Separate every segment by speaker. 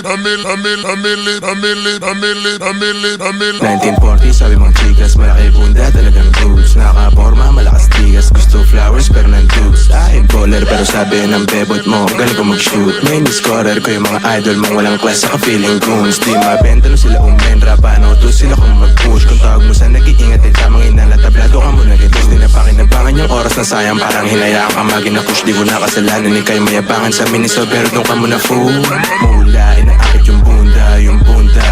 Speaker 1: 1940 sabi mga chikas, malaki bunda talagang dudes. Nakaporma, malakas tigas, gusto flowers pero nandukes. I'm baller pero sabi ng bebot mo, galing ko mag-shoot. Main scorer ko yung mga idol mong walang class, saka feeling goons. Di mabenta no sila umenra, paano to sila kung mag-push. Kung tawag mo sa nag-iingat ay tamang inala, tablado ka mo nag-reduce. Di na pakinabangan yung oras na sayang, parang hinayaan ka magina-push. Di ko na kasalanan, ikay mayabangan sa miniso pero doon ka muna fool. Mula, inaakit yung bunda,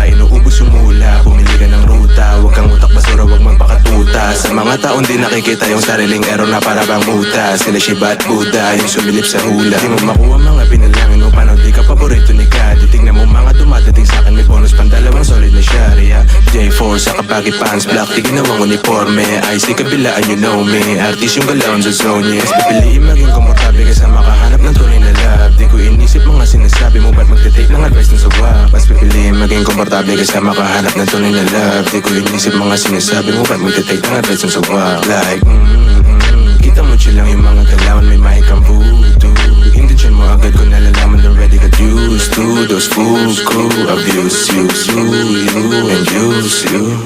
Speaker 1: inuubos yung mula. Pumili ka ng ruta, huwag kang utak basura, huwag magpakatuta. Sa mga taon di nakikita yung sariling error na para bang muta. Sila Shiba at Buddha, yung sumilip sa hula. Di mo makuha mga pinalangin mo, paano di ka paborito ni God. Tignan mo mga dumadating sa'kin, may bonus pandalawang solid na sharia. J4 sa kabagi pants, black, di ginawang uniforme. IC kabilaan, you know me, artist yung galawan sa zone, yes. Pipiliin maging komportable kaysa makahanap ng tunay na love. Di ko inisip mga sinasabi mo, ba't magte-take ng advice ng sawa. Mas pipiliin maging komportable kaysa makahanap ng tunay na love. Di ko inisip mga sinasabi mo, ba't magte-take ng advice ng sawa. Like, kita mo chill lang yung mga galawan, may mahikang voodoo. Intensyon mo agad kung nalalaman already got used to those fools who abuse you, and use you.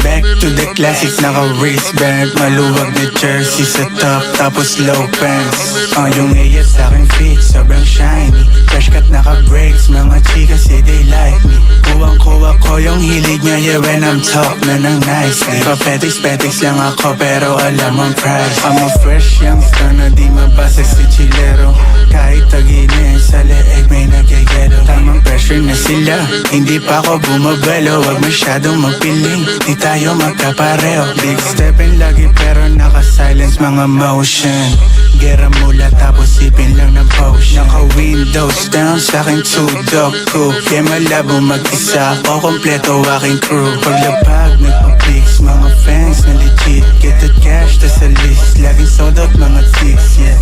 Speaker 2: Back to the classic, naka-wristband, maluwag na jersey sa top, tapos low pants. Yung AS sa'kin fit, sobrang shiny. Fresh cut naka-breaks, mga chika say they like me. Kuwang-kuwa ko yung hilig niya, yeah, when I'm top na ng nicely. Papetics lang ako, pero alam ang price. I'm a fresh youngster na di mabasa si chilero. Kahit taginin sa leeg may nagyayelo. Tamang pressure na sila, hindi pa ako bumabalo. Wag masyadong magpiling, di tayo magkapareho. Big stepin lagi pero naka-silence mga motion. Gera mula tapos sipin lang ng potion. Naka-windows down sa'king tudok ko. Kaya malabo mag-isa o kompleto aking crew. Paglapag nagpa-pics, mga fans na legit. Get the cash, tas sa list. Laging sold out mga chicks, yeah.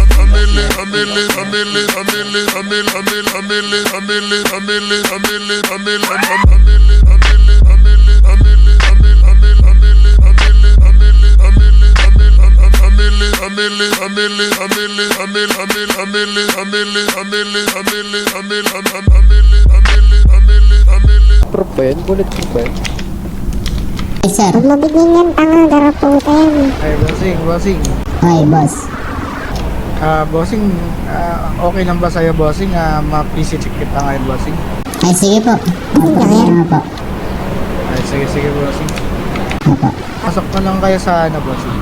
Speaker 3: Proof ba yun? Bulletproof ba yun?
Speaker 4: Eh sir, huwag mabigyan yan, tanga, darap po tayo.
Speaker 3: Ay, bossing.
Speaker 4: Ay, boss.
Speaker 3: Bossing, okay lang ba sa'yo, bossing? Ma-PC check kita ngayon, bossing.
Speaker 4: Ay, sige po. Kaya po.
Speaker 3: Ay, sige, bossing.
Speaker 4: Opo.
Speaker 3: Pasok na lang kayo sa bossing.